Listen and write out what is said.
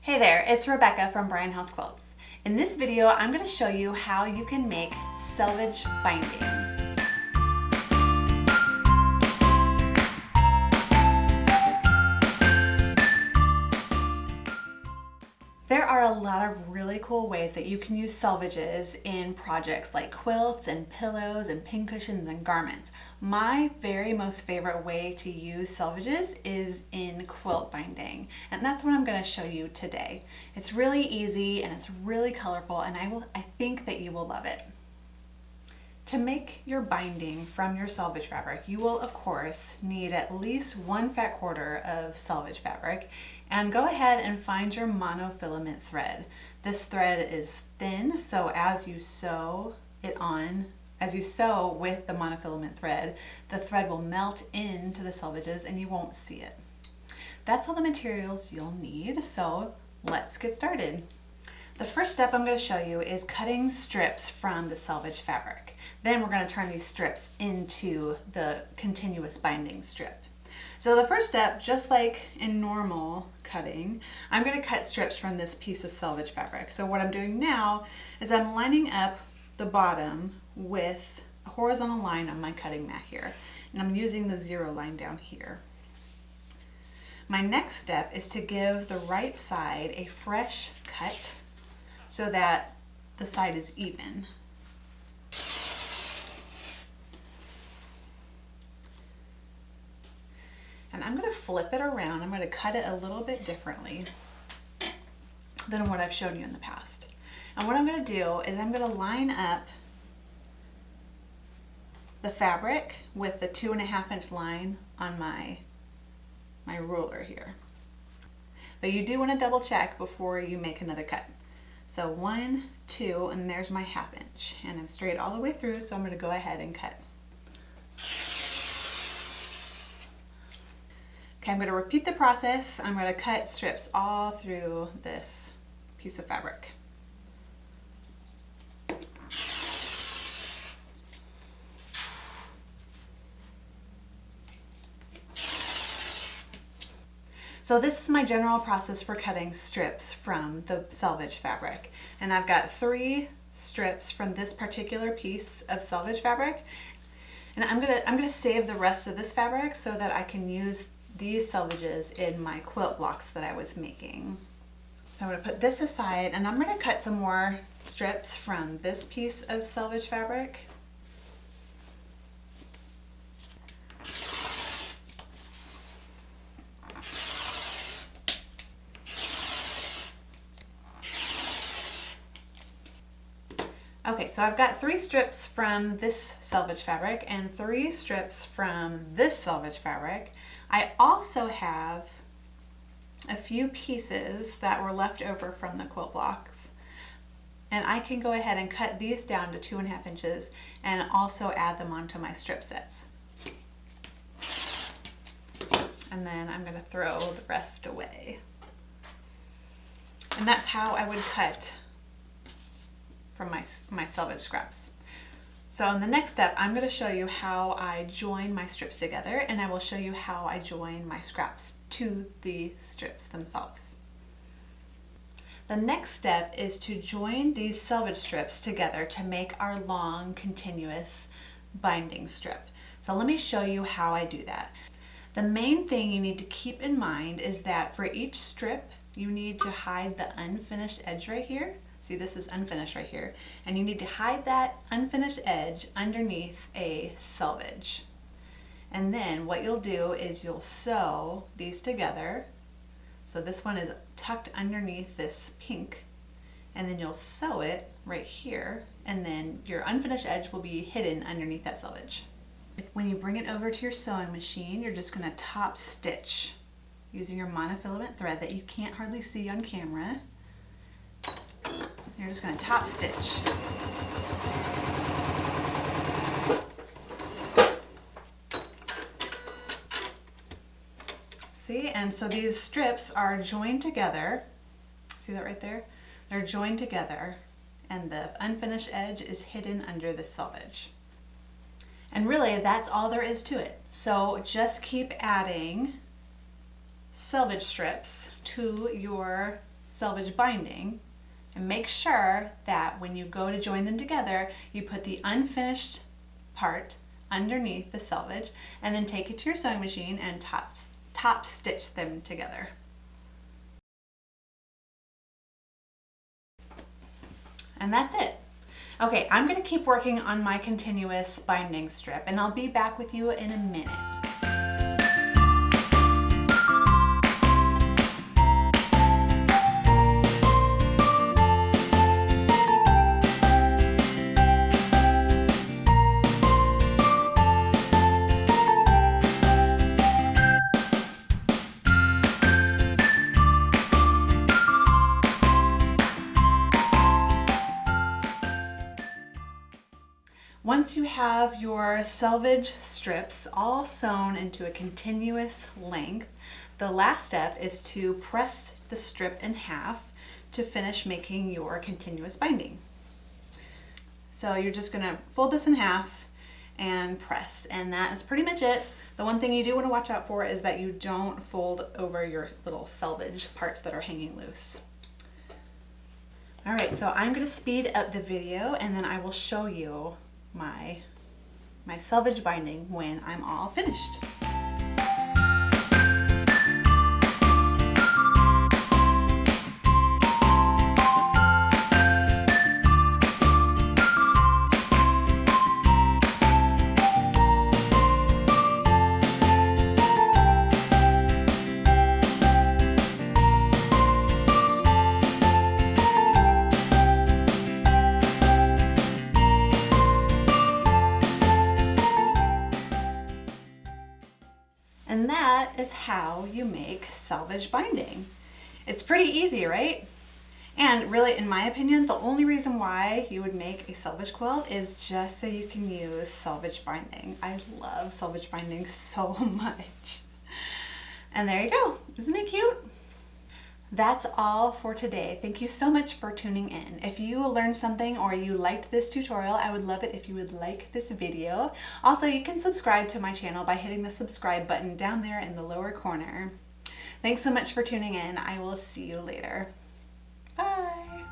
Hey there, it's Rebecca from Bryan Quilts. In this video, I'm going to show you how you can make selvage binding. There are a lot of really cool ways that you can use selvages in projects like quilts and pillows and pincushions and garments. My very most favorite way to use selvages is in quilt binding, and that's what I'm going to show you today. It's really easy and it's really colorful, and I think that you will love it. To make your binding from your selvage fabric, you will of course need at least 1 fat-quarter of selvage fabric, and go ahead and find your monofilament thread. This thread is thin, so as you sew with the monofilament thread, the thread will melt into the selvages and you won't see it. That's all the materials you'll need, so let's get started. The first step I'm going to show you is cutting strips from the selvage fabric. Then we're going to turn these strips into the continuous binding strip. So the first step, just like in normal cutting, I'm going to cut strips from this piece of selvage fabric. So what I'm doing now is I'm lining up the bottom with a horizontal line on my cutting mat here, and I'm using the 0 line down here. My next step is to give the right side a fresh cut so that the side is even. And I'm going to flip it around. I'm going to cut it a little bit differently than what I've shown you in the past. And what I'm going to do is I'm going to line up the fabric with the 2.5-inch line on my ruler here. But you do want to double check before you make another cut. So 1, 2, and there's my 1/2 inch. And I'm straight all the way through, so I'm going to go ahead and cut. Okay, I'm going to repeat the process. I'm going to cut strips all through this piece of fabric. So this is my general process for cutting strips from the selvage fabric. And I've got 3 strips from this particular piece of selvage fabric. And I'm gonna save the rest of this fabric so that I can use these selvages in my quilt blocks that I was making. So I'm going to put this aside, and I'm going to cut some more strips from this piece of selvage fabric. Okay, so I've got 3 strips from this selvage fabric and 3 strips from this selvage fabric. I also have a few pieces that were left over from the quilt blocks, and I can go ahead and cut these down to 2.5 inches and also add them onto my strip sets. And then I'm going to throw the rest away. And that's how I would cut from my selvage scraps. So in the next step, I'm going to show you how I join my strips together, and I will show you how I join my scraps to the strips themselves. The next step is to join these selvage strips together to make our long, continuous binding strip. So let me show you how I do that. The main thing you need to keep in mind is that for each strip, you need to hide the unfinished edge right here. See, this is unfinished right here, and you need to hide that unfinished edge underneath a selvage. And then what you'll do is you'll sew these together. So this one is tucked underneath this pink, and then you'll sew it right here, and then your unfinished edge will be hidden underneath that selvage. When you bring it over to your sewing machine, you're just going to top stitch using your monofilament thread that you can't hardly see on camera. You're just going to top stitch. See, and so these strips are joined together. See that right there? They're joined together, and the unfinished edge is hidden under the selvage. And really, that's all there is to it. So just keep adding selvage strips to your selvage binding, and make sure that when you go to join them together, you put the unfinished part underneath the selvage and then take it to your sewing machine and top stitch them together. And that's it. Okay, I'm going to keep working on my continuous binding strip, and I'll be back with you in a minute. Once you have your selvage strips all sewn into a continuous length, the last step is to press the strip in half to finish making your continuous binding. So you're just going to fold this in half and press, and that is pretty much it. The one thing you do want to watch out for is that you don't fold over your little selvage parts that are hanging loose. All right, so I'm going to speed up the video and then I will show you my selvage binding when I'm all finished. And that is how you make selvage binding. It's pretty easy, right? And really, in my opinion, the only reason why you would make a selvage quilt is just so you can use selvage binding. I love selvage binding so much. And there you go. Isn't it cute? That's all for today. Thank you so much for tuning in. If you learned something or you liked this tutorial, I would love it if you would like this video. Also, you can subscribe to my channel by hitting the subscribe button down there in the lower corner. Thanks so much for tuning in. I will see you later. Bye.